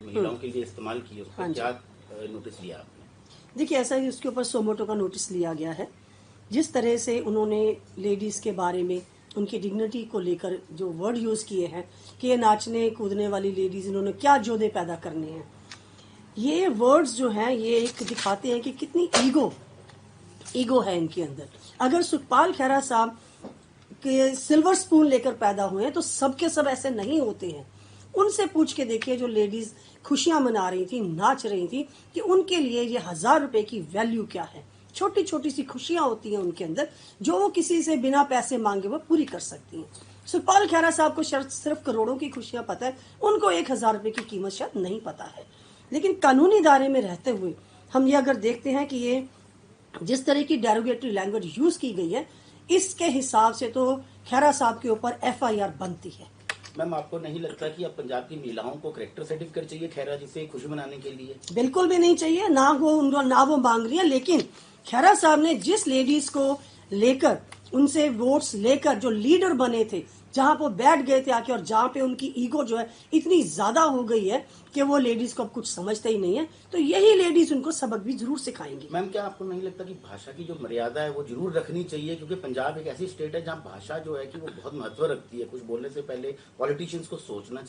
महिलाओं के लिए इस्तेमाल की, उसका हाँ क्या नोटिस लिया आपने? देखिए, ऐसा है, उसके ऊपर सोमोटो का नोटिस लिया गया है। जिस तरह से उन्होंने लेडीज़ के बारे में उनकी डिग्निटी को लेकर जो वर्ड यूज़ किए हैं कि ये नाचने कूदने वाली लेडीज़, इन्होंने क्या जोधे पैदा करने हैं, ये वर्ड्स जो हैं ये एक दिखाते हैं कि कितनी ईगो है इनके अंदर। अगर सुखपाल खैरा साहब के सिल्वर स्पून लेकर पैदा हुए हैं तो सबके सब ऐसे नहीं होते हैं। उनसे पूछ के देखिए, जो लेडीज खुशियां मना रही थी, नाच रही थी, कि उनके लिए ये 1000 रुपए की वैल्यू क्या है। छोटी छोटी सी खुशियां होती हैं उनके अंदर, जो वो किसी से बिना पैसे मांगे वो पूरी कर सकती हैं। सुखपाल खैरा साहब को सिर्फ करोड़ों की खुशियां पता है, उनको 1000 रुपए की कीमत शायद नहीं पता है। लेकिन कानूनी दायरे में रहते हुए हम ये अगर देखते हैं कि ये जिस तरह की डेरोगेटरी लैंग्वेज यूज की गई है, इसके हिसाब से तो खैरा साहब के ऊपर FIR बनती है। मैम, आपको नहीं लगता कि अब पंजाब की महिलाओं को कैरेक्टर सर्टिफिकेट चाहिए खैरा जी से खुशी मनाने के लिए? बिल्कुल भी नहीं चाहिए, ना वो मांग रही है। लेकिन खैरा साहब ने जिस लेडीज को लेकर, उनसे वोट्स लेकर जो लीडर बने थे, जहां पर बैठ गए थे आके, और जहां पे उनकी ईगो जो है इतनी ज्यादा हो गई है कि वो लेडीज को अब कुछ समझते ही नहीं है, तो यही लेडीज उनको सबक भी जरूर सिखाएंगी। मैम, क्या आपको नहीं लगता कि भाषा की जो मर्यादा है वो जरूर रखनी चाहिए, क्योंकि पंजाब एक ऐसी स्टेट है जहाँ भाषा जो है कि वो बहुत महत्व रखती है। कुछ बोलने से पहले पॉलिटिशियंस को सोचना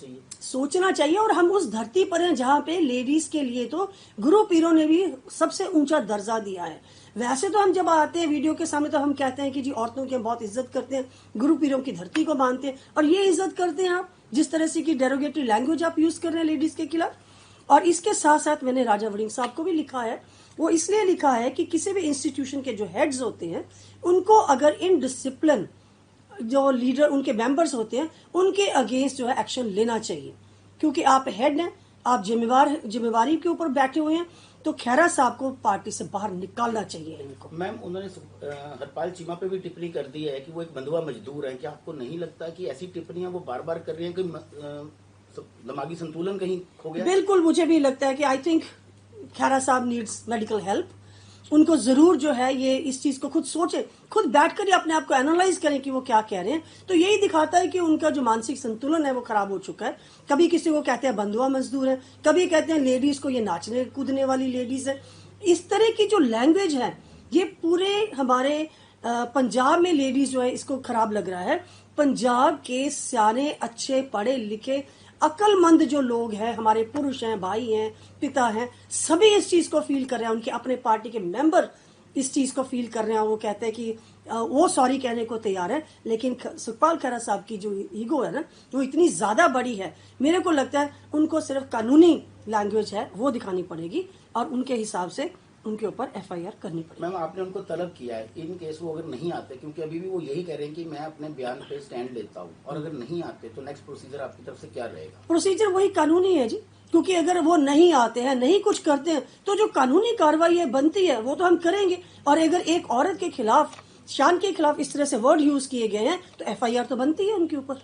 चाहिए। और हम उस धरती पर हैं जहाँ पे लेडीज के लिए तो गुरु पीरों ने भी सबसे ऊंचा दर्जा दिया है। वैसे तो हम जब आते हैं वीडियो के सामने तो हम कहते हैं कि जी औरतों की हम बहुत इज्जत करते हैं, गुरु पीरों की धरती को मानते हैं, और ये इज्जत करते हैं आप जिस तरह से की डेरोगेटरी लैंग्वेज आप यूज कर रहे हैं लेडीज के खिलाफ। और इसके साथ साथ मैंने राजा वड़िंग साहब को भी लिखा है, वो इसलिए लिखा है कि किसी भी इंस्टीट्यूशन के जो हेड्स होते हैं उनको अगर इन डिसिप्लिन जो लीडर उनके मेंबर्स होते हैं उनके अगेंस्ट जो है एक्शन लेना चाहिए, क्योंकि आप हेड हैं, आप जिम्मेवारी के ऊपर बैठे हुए हैं। तो खैरा साहब को पार्टी से बाहर निकालना चाहिए इनको। मैम, उन्होंने हरपाल चीमा पे भी टिप्पणी कर दी है कि वो एक बंधुआ मजदूर है। क्या आपको नहीं लगता कि ऐसी टिप्पणियां वो बार बार कर रही हैं कि दिमागी संतुलन कहीं खो गया? बिल्कुल, मुझे भी लगता है कि आई थिंक खैरा साहब नीड्स मेडिकल हेल्प। उनको जरूर जो है ये इस चीज को खुद सोचे, खुद बैठकर ही अपने आप को एनालाइज करें कि वो क्या कह रहे हैं। तो यही दिखाता है कि उनका जो मानसिक संतुलन है वो खराब हो चुका है। कभी किसी को कहते हैं बंधुआ मजदूर है, कभी कहते हैं लेडीज को ये नाचने कूदने वाली लेडीज है। इस तरह की जो लैंग्वेज है ये पूरे हमारे पंजाब में लेडीज जो है इसको खराब लग रहा है। पंजाब के सियाने, अच्छे, पढ़े लिखे, अक्लमंद जो लोग हैं, हमारे पुरुष हैं, भाई हैं, पिता हैं, सभी इस चीज को फील कर रहे हैं। उनके अपने पार्टी के मेंबर इस चीज को फील कर रहे हैं। वो कहते हैं कि वो सॉरी कहने को तैयार है, लेकिन सुखपाल खैरा साहब की जो ईगो है ना वो इतनी ज्यादा बड़ी है। मेरे को लगता है उनको सिर्फ कानूनी लैंग्वेज है वो दिखानी पड़ेगी और उनके हिसाब से उनके ऊपर FIR करनी पड़ेगी। मैम, आपने उनको तलब किया है, इन केस वो अगर नहीं आते, क्योंकि अभी भी वो यही कह रहे हैं कि मैं अपने बयान पे स्टैंड लेता हूँ, और अगर नहीं आते तो नेक्स्ट प्रोसीजर आपकी तरफ से क्या रहेगा? प्रोसीजर वही कानूनी है जी, क्योंकि अगर वो नहीं आते हैं, नहीं कुछ करते हैं, तो जो कानूनी कार्रवाई है बनती है वो तो हम करेंगे। और अगर एक औरत के खिलाफ, शान के खिलाफ इस तरह से वर्ड यूज किए गए हैं तो FIR तो बनती है उनके ऊपर।